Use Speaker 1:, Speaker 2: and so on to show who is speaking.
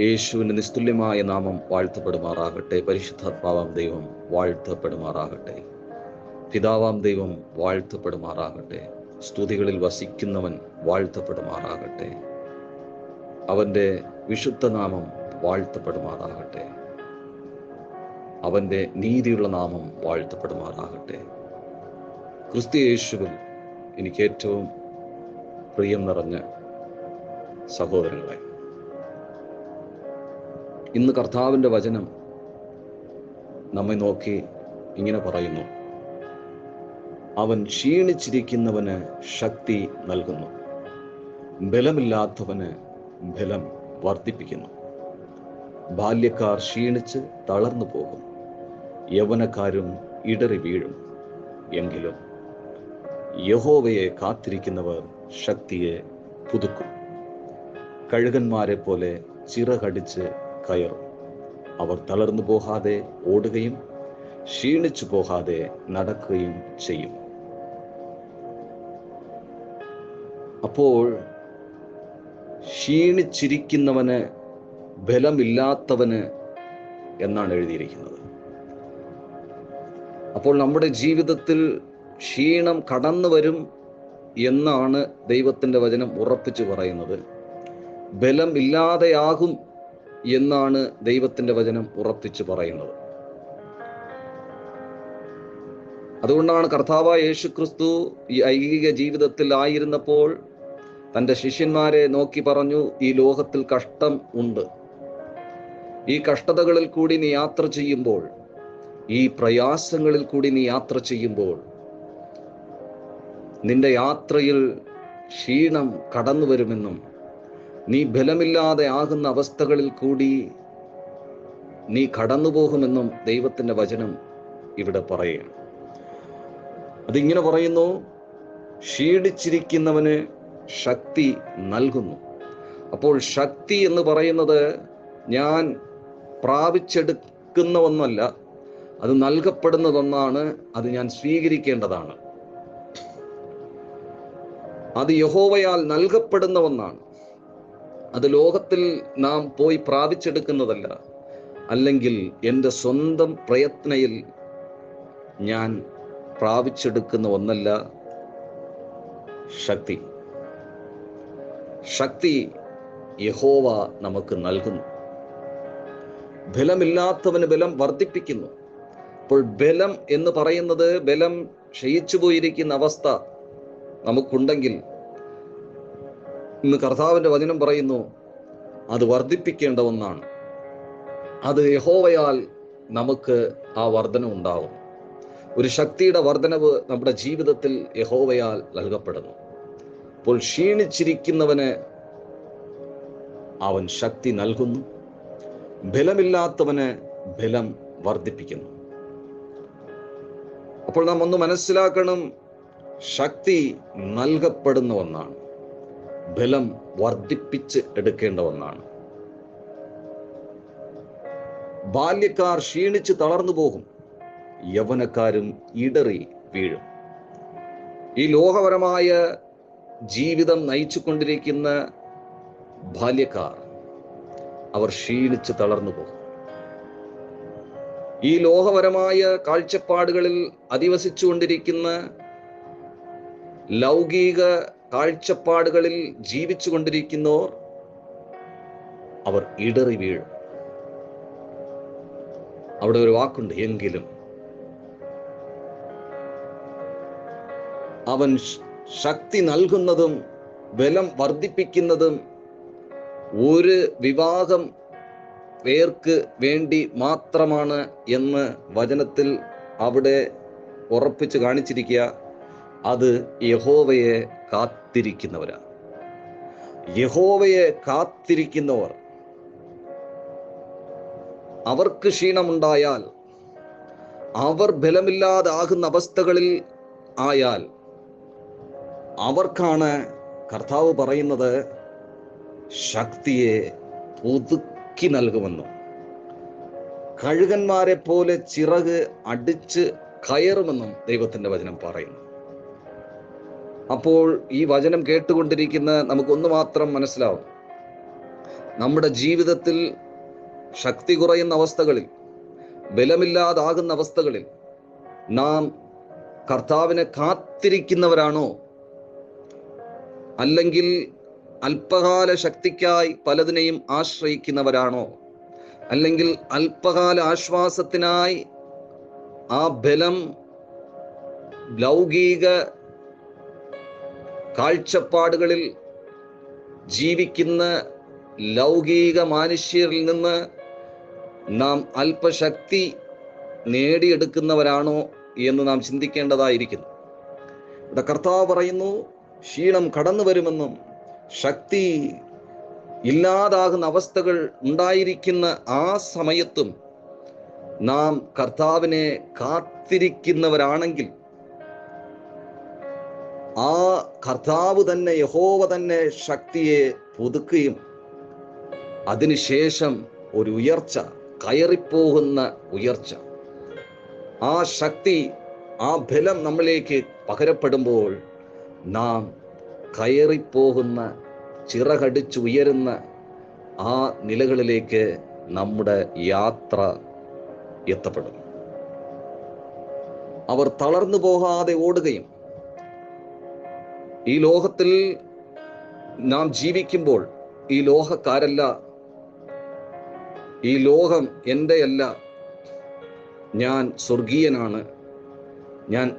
Speaker 1: യേശുവിൻ്റെ നിസ്തുല്യമായ നാമം വാഴ്ത്തപ്പെടുമാറാകട്ടെ. പരിശുദ്ധാത്മാവാം ദൈവം വാഴ്ത്തപ്പെടുമാറാകട്ടെ. പിതാവാം ദൈവം വാഴ്ത്തപ്പെടുമാറാകട്ടെ. സ്തുതികളിൽ വസിക്കുന്നവൻ വാഴ്ത്തപ്പെടുമാറാകട്ടെ. അവൻ്റെ വിശുദ്ധ നാമം വാഴ്ത്തപ്പെടുമാറാകട്ടെ. അവൻ്റെ നീതിയുള്ള നാമം വാഴ്ത്തപ്പെടുമാറാകട്ടെ. ക്രിസ്തു യേശുവിൽ എനിക്ക് ഏറ്റവും പ്രിയം നിറഞ്ഞ സഹോദരങ്ങളെ, ഇന്ന് കർത്താവിൻ്റെ വചനം നമ്മെ നോക്കി ഇങ്ങനെ പറയുന്നു: അവൻ ക്ഷീണിച്ചിരിക്കുന്നവന് ശക്തി നൽകുന്നു, ബലമില്ലാത്തവന് ബലം വർദ്ധിപ്പിക്കുന്നു. ബാല്യക്കാർ ക്ഷീണിച്ച് തളർന്നു പോകും, യൗവനക്കാരും ഇടറി വീഴും. എങ്കിലും യഹോവയെ കാത്തിരിക്കുന്നവർ ശക്തിയെ പുതുക്കും. കഴുകന്മാരെ പോലെ ചിറകടിച്ച് കയറും. അവർ തളർന്നു പോകാതെ ഓടുകയും ക്ഷീണിച്ചു പോകാതെ നടക്കുകയും ചെയ്യും. അപ്പോൾ ക്ഷീണിച്ചിരിക്കുന്നവന് ബലമില്ലാത്തവന് എന്നാണ് എഴുതിയിരിക്കുന്നത്. അപ്പോൾ നമ്മുടെ ജീവിതത്തിൽ ക്ഷീണം കടന്നു വരും എന്നാണ് ദൈവത്തിൻ്റെ വചനം ഉറപ്പിച്ചു പറയുന്നത്. ബലം ഇല്ലാതെയാകും എന്നാണ് ദൈവത്തിൻ്റെ വചനം ഉറപ്പിച്ചു പറയുന്നത്. അതുകൊണ്ടാണ് കർത്താവായ യേശുക്രിസ്തു ഈ ഐഹിക ജീവിതത്തിൽ ആയിരുന്നപ്പോൾ തൻ്റെ ശിഷ്യന്മാരെ നോക്കി പറഞ്ഞു: ഈ ലോകത്തിൽ കഷ്ടം ഉണ്ട്. ഈ കഷ്ടതകളിൽ കൂടി നീ യാത്ര ചെയ്യുമ്പോൾ, ഈ പ്രയാസങ്ങളിൽ കൂടി നീ യാത്ര ചെയ്യുമ്പോൾ, നിന്റെ യാത്രയിൽ ക്ഷീണം കടന്നു വരുമെന്നും നീ ബലമില്ലാതെ ആകുന്ന അവസ്ഥകളിൽ കൂടി നീ കടന്നു പോകുമെന്നും ദൈവത്തിൻ്റെ വചനം ഇവിടെ പറയുകയാണ്. അതിങ്ങനെ പറയുന്നു: ക്ഷീണിച്ചിരിക്കുന്നവന് ശക്തി നൽകുന്നു. അപ്പോൾ ശക്തി എന്ന് പറയുന്നത് ഞാൻ പ്രാപിച്ചെടുക്കുന്ന ഒന്നല്ല, അത് നൽകപ്പെടുന്നതൊന്നാണ്. അത് ഞാൻ സ്വീകരിക്കേണ്ടതാണ്. അത് യഹോവയാൽ നൽകപ്പെടുന്ന ഒന്നാണ്. അത് ലോകത്തിൽ നാം പോയി പ്രാപിച്ചെടുക്കുന്നതല്ല, അല്ലെങ്കിൽ എൻ്റെ സ്വന്തം പ്രയത്നയിൽ ഞാൻ പ്രാപിച്ചെടുക്കുന്ന ഒന്നല്ല ശക്തി. ശക്തി യഹോവ നമുക്ക് നൽകുന്നു. ബലമില്ലാത്തവന് ബലം വർദ്ധിപ്പിക്കുന്നു. അപ്പോൾ ബലം എന്ന് പറയുന്നത്, ബലം ക്ഷയിച്ചു പോയിരിക്കുന്ന അവസ്ഥ നമുക്കുണ്ടെങ്കിൽ ഇന്ന് കർത്താവിൻ്റെ വചനം പറയുന്നു അത് വർദ്ധിപ്പിക്കേണ്ട ഒന്നാണ്. അത് യഹോവയാൽ നമുക്ക് ആ വർധന ഉണ്ടാകും. ഒരു ശക്തിയുടെ വർധനവ് നമ്മുടെ ജീവിതത്തിൽ യഹോവയാൽ നൽകപ്പെടുന്നു. അപ്പോൾ ക്ഷീണിച്ചിരിക്കുന്നവന് അവൻ ശക്തി നൽകുന്നു, ബലമില്ലാത്തവന് ബലം വർദ്ധിപ്പിക്കുന്നു. അപ്പോൾ നാം ഒന്ന് മനസ്സിലാക്കണം, ശക്തി നൽകപ്പെടുന്ന ഒന്നാണ്, ബലം വർദ്ധിപ്പിച്ച് എടുക്കേണ്ട ഒന്നാണ്. ബാല്യക്കാർ ക്ഷീണിച്ച് തളർന്നു പോകും, യൗവനക്കാരും ഇടറി വീഴും. ഈ ലോകപരമായ ജീവിതം നയിച്ചു കൊണ്ടിരിക്കുന്ന ബാല്യക്കാർ, അവർ ക്ഷീണിച്ച് തളർന്നു പോകും. ഈ ലോകപരമായ കാഴ്ചപ്പാടുകളിൽ അധിവസിച്ചു കൊണ്ടിരിക്കുന്ന, ലൗകിക കാഴ്ചപ്പാടുകളിൽ ജീവിച്ചു കൊണ്ടിരിക്കുന്നവർ, അവർ ഇടറി വീഴും. അവിടെ ഒരു വാക്കുണ്ട്, എങ്കിലും. അവൻ ശക്തി നൽകുന്നതും ബലം വർദ്ധിപ്പിക്കുന്നതും ഒരു വിഭാഗം പേർക്ക് വേണ്ടി മാത്രമാണ് എന്ന് വചനത്തിൽ അവിടെ ഉറപ്പിച്ച് കാണിച്ചിരിക്കുക. അത് യഹോവയെ കാത്തിരിക്കുന്നവരാണ്. യഹോവയെ കാത്തിരിക്കുന്നവർ, അവർക്ക് ക്ഷീണമുണ്ടായാൽ, അവർ ബലമില്ലാതാകുന്ന അവസ്ഥകളിൽ ആയാൽ, അവർക്കാണ് കർത്താവ് പറയുന്നത് ശക്തിയെ പുതുക്കി നൽകുമെന്നും, കഴുകന്മാരെ പോലെ ചിറക് അടിച്ച് കയറുമെന്നും ദൈവത്തിൻ്റെ വചനം പറയുന്നു. അപ്പോൾ ഈ വചനം കേട്ടുകൊണ്ടിരിക്കുന്ന നമുക്കൊന്ന് മാത്രം മനസ്സിലാവും, നമ്മുടെ ജീവിതത്തിൽ ശക്തി കുറയുന്ന അവസ്ഥകളിൽ, ബലമില്ലാതാകുന്ന അവസ്ഥകളിൽ നാം കർത്താവിനെ കാത്തിരിക്കുന്നവരാണോ? അല്ലെങ്കിൽ അല്പകാല ശക്തിക്കായി പലതിനെയും ആശ്രയിക്കുന്നവരാണോ? അല്ലെങ്കിൽ അല്പകാല ആശ്വാസത്തിനായി ആ ബലം ലൗകിക കാഴ്ചപ്പാടുകളിൽ ജീവിക്കുന്ന ലൗകിക മനുഷ്യരിൽ നിന്ന് നാം അല്പശക്തി നേടിയെടുക്കുന്നവരാണോ എന്ന് നാം ചിന്തിക്കേണ്ടതായിരിക്കുന്നു. ഇവിടെ കർത്താവ് പറയുന്നു, ക്ഷീണം കടന്നു വരുമെന്നും ശക്തി ഇല്ലാതാകുന്ന അവസ്ഥകൾ ഉണ്ടായിരിക്കുന്ന ആ സമയത്തും നാം കർത്താവിനെ കാത്തിരിക്കുന്നവരാണെങ്കിൽ ആ കർത്താവ് തന്നെ, യഹോവ തന്നെ ശക്തിയെ പുതുക്കുകയും അതിനുശേഷം ഒരു ഉയർച്ച, കയറിപ്പോകുന്ന ഉയർച്ച, ആ ശക്തി, ആ ബലം നമ്മളിലേക്ക് പകരപ്പെടുമ്പോൾ നാം കയറിപ്പോകുന്ന, ചിറകടിച്ച് ഉയരുന്ന ആ നിലകളിലേക്ക് നമ്മുടെ യാത്ര എത്തപ്പെടും. അവർ തളർന്നു പോകാതെ ഓടുകയും, ഈ ലോകത്തിൽ നാം ജീവിക്കുമ്പോൾ ഈ ലോകക്കാരല്ല, ഈ ലോകം എൻ്റെ അല്ല, ഞാൻ സ്വർഗീയനാണ്, ഞാൻ